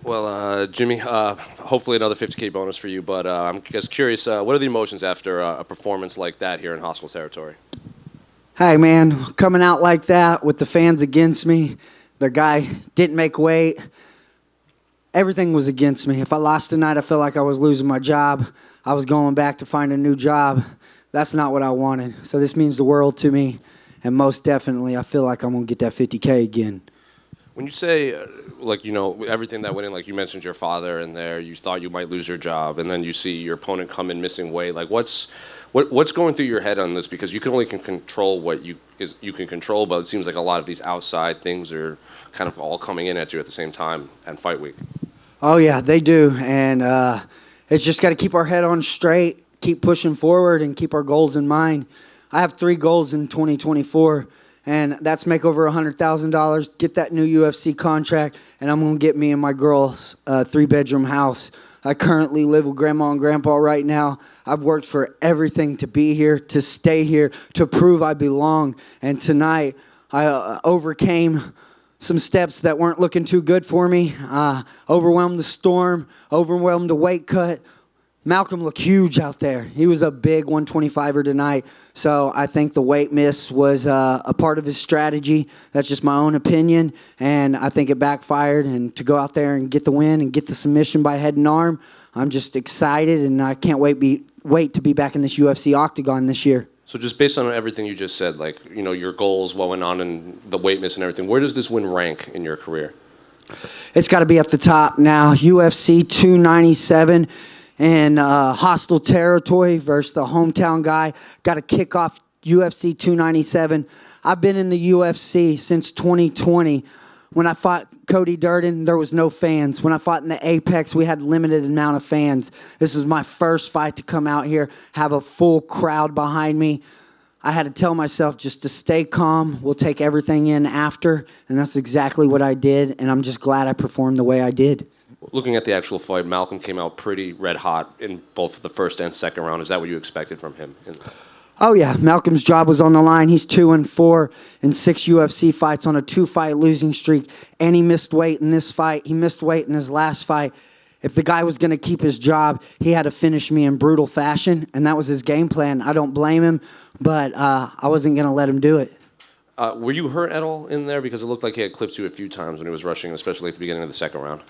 Well, Jimmy, hopefully another 50K bonus for you, but I'm just curious, what are the emotions after a performance like that here in hostile territory? Hey, man, coming out like that with the fans against me, the guy didn't make weight. Everything was against me. If I lost tonight, I felt like I was losing my job. I was going back to find a new job. That's not what I wanted. So this means the world to me, and most definitely I feel like I'm going to get that 50K again. When you say, everything that went in, like you mentioned your father in there, you thought you might lose your job, and then you see your opponent come in missing weight. Like, what's going through your head on this? Because you can only control what you can control, but it seems like a lot of these outside things are kind of all coming in at you at the same time and fight week. Oh, yeah, they do. And it's just got to keep our head on straight, keep pushing forward, and keep our goals in mind. I have 3 goals in 2024. And that's make over $100,000, get that new UFC contract, and I'm going to get me and my girl's 3-bedroom house. I currently live with Grandma and Grandpa right now. I've worked for everything to be here, to stay here, to prove I belong. And tonight, I overcame some steps that weren't looking too good for me. Overwhelmed the storm, overwhelmed the weight cut. Malcolm looked huge out there. He was a big 125er tonight. So I think the weight miss was a part of his strategy. That's just my own opinion. And I think it backfired. And to go out there and get the win and get the submission by head and arm, I'm just excited. And I can't wait to be back in this UFC octagon this year. So just based on everything you just said, like, your goals, what went on and the weight miss and everything, where does this win rank in your career? It's got to be at the top now. UFC 297. In hostile territory versus the hometown guy. Got to kick off UFC 297. I've been in the UFC since 2020. When I fought Cody Durden, there was no fans. When I fought in the Apex, we had limited amount of fans. This is my first fight to come out here, have a full crowd behind me. I had to tell myself just to stay calm. We'll take everything in after, and that's exactly what I did, and I'm just glad I performed the way I did. Looking at the actual fight, Malcolm came out pretty red hot in both the first and second round. Is that what you expected from him? Oh, yeah. Malcolm's job was on the line. He's 2-4 in 6 UFC fights on a 2-fight losing streak, and he missed weight in this fight. He missed weight in his last fight. If the guy was going to keep his job, he had to finish me in brutal fashion, and that was his game plan. I don't blame him, but I wasn't going to let him do it. Were you hurt at all in there? Because it looked like he had clipped you a few times when he was rushing, especially at the beginning of the second round.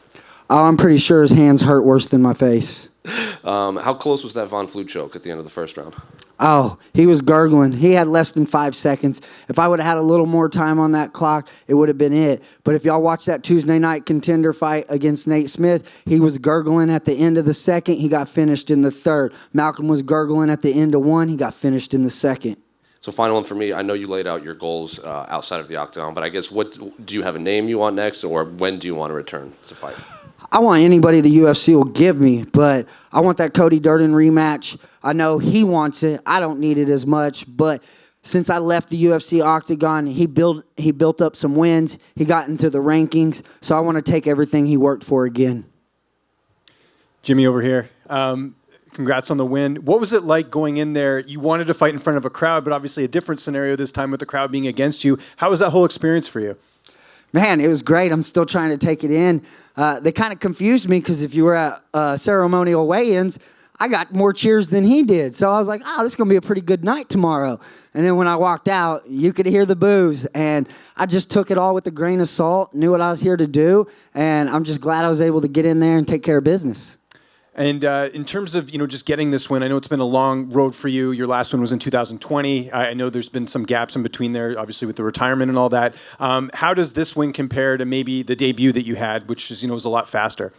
Oh, I'm pretty sure his hands hurt worse than my face. How close was that Von Flue choke at the end of the first round? Oh, he was gurgling. He had less than 5 seconds. If I would have had a little more time on that clock, it would have been it. But if y'all watch that Tuesday night contender fight against Nate Smith, he was gurgling at the end of the second. He got finished in the third. Malcolm was gurgling at the end of one. He got finished in the second. So final one for me. I know you laid out your goals outside of the octagon, but I guess do you have a name you want next, or when do you want to return to fight? I want anybody the UFC will give me, but I want that Cody Durden rematch. I know he wants it. I don't need it as much, but since I left the UFC octagon, he built up some wins. He got into the rankings, so I want to take everything he worked for again. Jimmy over here. Congrats on the win. What was it like going in there? You wanted to fight in front of a crowd, but obviously a different scenario this time with the crowd being against you. How was that whole experience for you? Man, it was great. I'm still trying to take it in. They kind of confused me because if you were at ceremonial weigh-ins, I got more cheers than he did. So I was like, this is going to be a pretty good night tomorrow. And then when I walked out, you could hear the boos. And I just took it all with a grain of salt, knew what I was here to do. And I'm just glad I was able to get in there and take care of business. And in terms of, just getting this win, I know it's been a long road for you. Your last one was in 2020. I know there's been some gaps in between there, obviously with the retirement and all that. How does this win compare to maybe the debut that you had, which is, was a lot faster?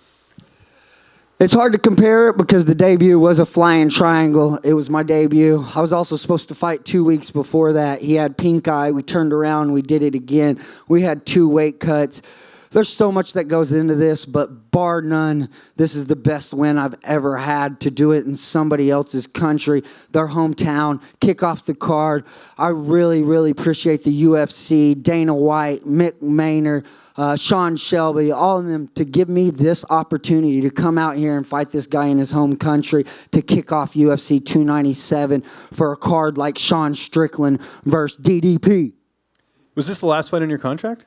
It's hard to compare it because the debut was a flying triangle. It was my debut. I was also supposed to fight 2 weeks before that. He had pink eye. We turned around. We did it again. We had 2 weight cuts. There's so much that goes into this, but bar none, this is the best win I've ever had to do it in somebody else's country, their hometown, kick off the card. I really, really appreciate the UFC, Dana White, Mick Maynard, Sean Shelby, all of them to give me this opportunity to come out here and fight this guy in his home country to kick off UFC 297 for a card like Sean Strickland versus DDP. Was this the last fight on your contract?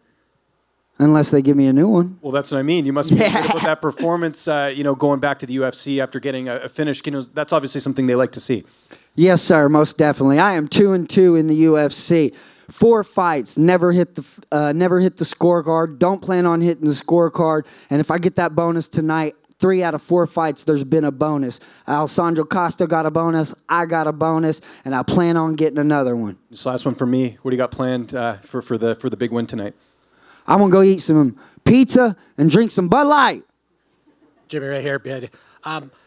unless they give me a new one. Well, that's what I mean. You must be good about that performance, going back to the UFC after getting a finish. That's obviously something they like to see. Yes, sir, most definitely. I am 2-2 in the UFC. 4 fights, never hit the scorecard. Don't plan on hitting the scorecard. And if I get that bonus tonight, 3 out of 4 fights, there's been a bonus. Alessandro Costa got a bonus. I got a bonus, and I plan on getting another one. This last one for me. What do you got planned for the big win tonight? I'm gonna go eat some pizza and drink some Bud Light. Jimmy, right here.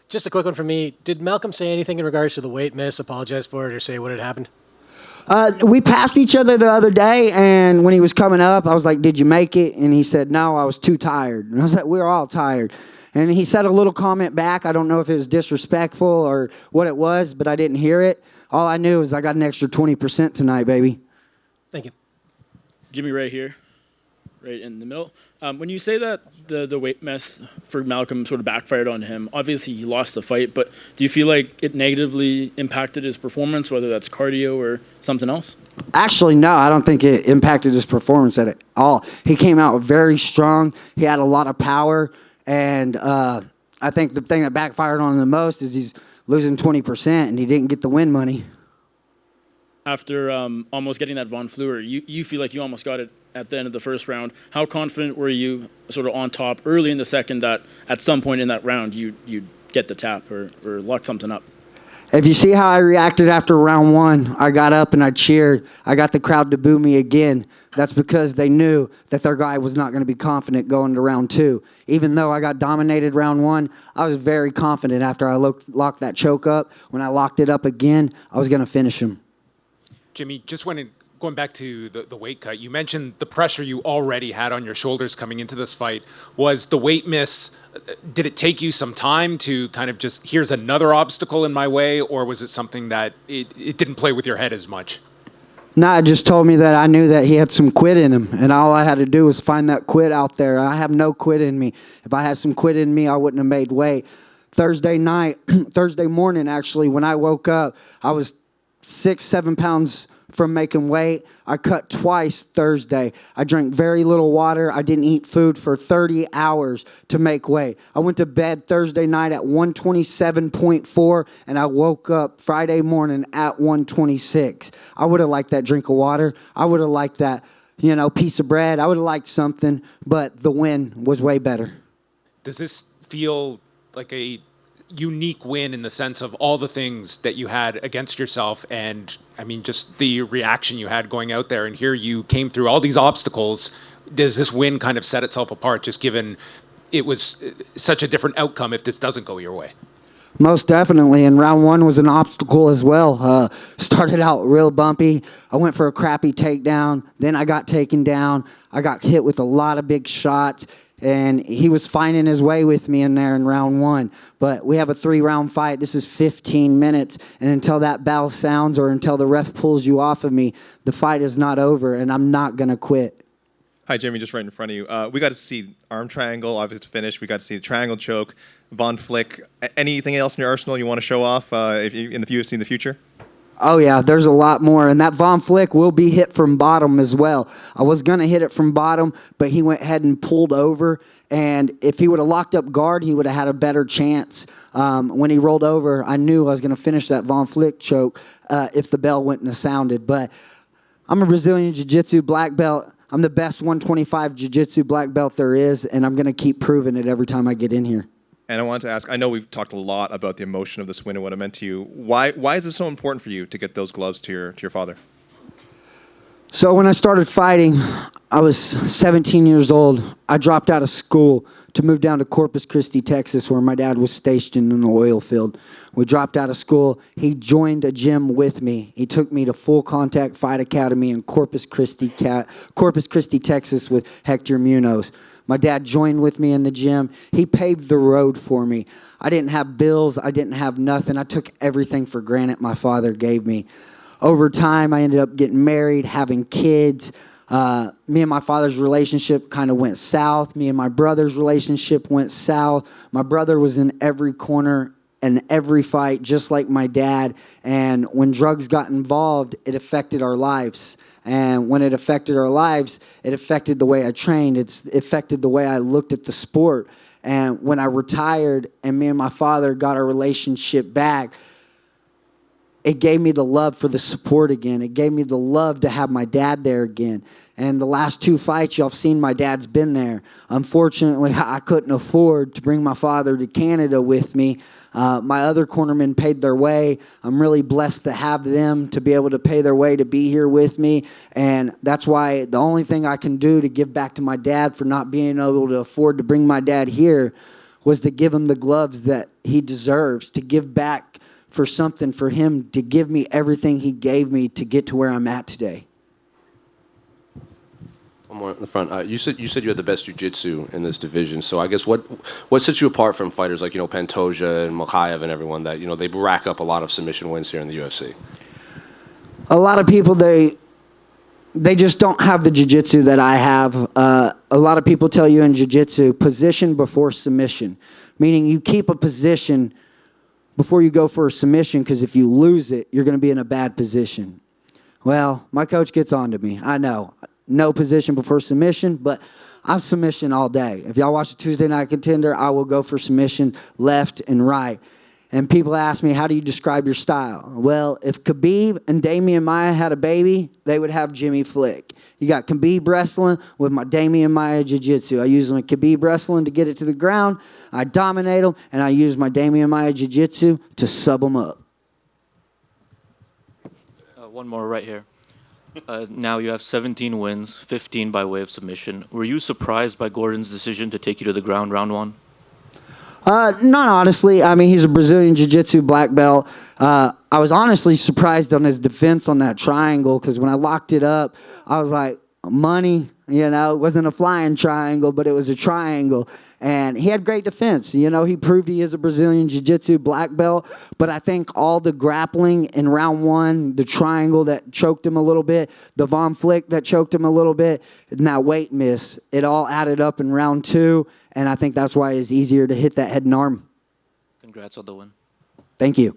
Just a quick one from me. Did Malcolm say anything in regards to the weight miss, apologize for it, or say what had happened? We passed each other the other day, and when he was coming up, I was like, "Did you make it?" And he said, "No, I was too tired." And I was like, "We're all tired." And he said a little comment back. I don't know if it was disrespectful or what it was, but I didn't hear it. All I knew is I got an extra 20% tonight, baby. Thank you. Jimmy right here, right in the middle. When you say that the weight mess for Malcolm sort of backfired on him, obviously he lost the fight, but do you feel like it negatively impacted his performance, whether that's cardio or something else? Actually, no, I don't think it impacted his performance at all. He came out very strong. He had a lot of power. And I think the thing that backfired on him the most is he's losing 20% and he didn't get the win money. After almost getting that Von Fleur, you feel like you almost got it at the end of the first round. How confident were you sort of on top early in the second that at some point in that round you'd get the tap or lock something up? If you see how I reacted after round 1, I got up and I cheered. I got the crowd to boo me again. That's because they knew that their guy was not going to be confident going to round 2. Even though I got dominated round 1, I was very confident after I locked that choke up. When I locked it up again, I was going to finish him. Jimmy, just going back to the weight cut, you mentioned the pressure you already had on your shoulders coming into this fight. Was the weight miss, did it take you some time to kind of just, here's another obstacle in my way, or was it something that it didn't play with your head as much? No, it just told me that I knew that he had some quit in him, and all I had to do was find that quit out there. I have no quit in me. If I had some quit in me, I wouldn't have made weight. Thursday morning, actually, when I woke up, I was 6-7 pounds from making weight. I cut twice Thursday. I drank very little water. I didn't eat food for 30 hours to make weight. I went to bed Thursday night at 127.4, and I woke up Friday morning at 126. I would have liked that drink of water. I would have liked that, piece of bread. I would have liked something, but the win was way better. Does this feel like a unique win in the sense of all the things that you had against yourself and, just the reaction you had going out there, and here you came through all these obstacles? Does this win kind of set itself apart, just given it was such a different outcome if this doesn't go your way? Most definitely, and round 1 was an obstacle as well. Started out real bumpy. I went for a crappy takedown. Then I got taken down. I got hit with a lot of big shots, and he was finding his way with me in there in round 1. But we have a 3-round fight. This is 15 minutes, and until that bell sounds or until the ref pulls you off of me, the fight is not over, and I'm not going to quit. Hi, Jimmy, just right in front of you. We got to see arm triangle, obviously to finish. We got to see the triangle choke, Von Flick. Anything else in your arsenal you want to show off in the UFC in the future? Oh, yeah, there's a lot more. And that Von Flick will be hit from bottom as well. I was going to hit it from bottom, but he went ahead and pulled over. And if he would have locked up guard, he would have had a better chance. When he rolled over, I knew I was going to finish that Von Flick choke if the bell wouldn't have sounded. But I'm a Brazilian Jiu-Jitsu black belt. I'm the best 125 Jiu-Jitsu black belt there is, and I'm going to keep proving it every time I get in here. And I wanted to ask, I know we've talked a lot about the emotion of this win and what it meant to you. Why is it so important for you to get those gloves to your father? So when I started fighting, I was 17 years old. I dropped out of school to move down to Corpus Christi, Texas, where my dad was stationed in the oil field. We dropped out of school. He joined a gym with me. He took me to Full Contact Fight Academy in Corpus Christi, Texas with Hector Munoz. My dad joined with me in the gym. He paved the road for me. I didn't have bills. I didn't have nothing. I took everything for granted my father gave me. Over time, I ended up getting married, having kids. Me and my father's relationship kind of went south. Me and my brother's relationship went south. My brother was in every corner in every fight, just like my dad. And when drugs got involved, it affected our lives. And when it affected our lives, it affected the way I trained. It affected the way I looked at the sport. And when I retired and me and my father got our relationship back, it gave me the love for the support again. It gave me the love to have my dad there again. And the last 2 fights, y'all have seen my dad's been there. Unfortunately, I couldn't afford to bring my father to Canada with me. My other cornermen paid their way. I'm really blessed to have them to be able to pay their way to be here with me. And that's why the only thing I can do to give back to my dad for not being able to afford to bring my dad here was to give him the gloves that he deserves, to give back for something for him, to give me everything he gave me to get to where I'm at today. One more in the front. You said you had the best jiu-jitsu in this division. So I guess what sets you apart from fighters like Pantoja and Makhaev and everyone that they rack up a lot of submission wins here in the UFC? A lot of people they just don't have the jiu-jitsu that I have. A lot of people tell you in jiu-jitsu, position before submission, meaning you keep a position before you go for a submission, because if you lose it, you're going to be in a bad position. Well, my coach gets on to me. I know. No position before submission, but I'm submission all day. If y'all watch the Tuesday Night Contender, I will go for submission left and right. And people ask me, how do you describe your style? Well, if Khabib and Demian Maia had a baby, they would have Jimmy Flick. You got Khabib wrestling with my Demian Maia jiu-jitsu. I use my Khabib wrestling to get it to the ground. I dominate them, and I use my Demian Maia jiu-jitsu to sub them up. One more right here. Now you have 17 wins, 15 by way of submission. Were you surprised by Gordon's decision to take you to the ground round one? Not honestly. I mean, he's a Brazilian Jiu-Jitsu black belt. I was honestly surprised on his defense on that triangle, because when I locked it up, I was like, money, it wasn't a flying triangle, but it was a triangle. And he had great defense. He proved he is a Brazilian Jiu-Jitsu black belt. But I think all the grappling in round one, the triangle that choked him a little bit, the Von Flick that choked him a little bit, and that weight miss, it all added up in round two. And I think that's why it's easier to hit that head and arm. Congrats on the win. Thank you.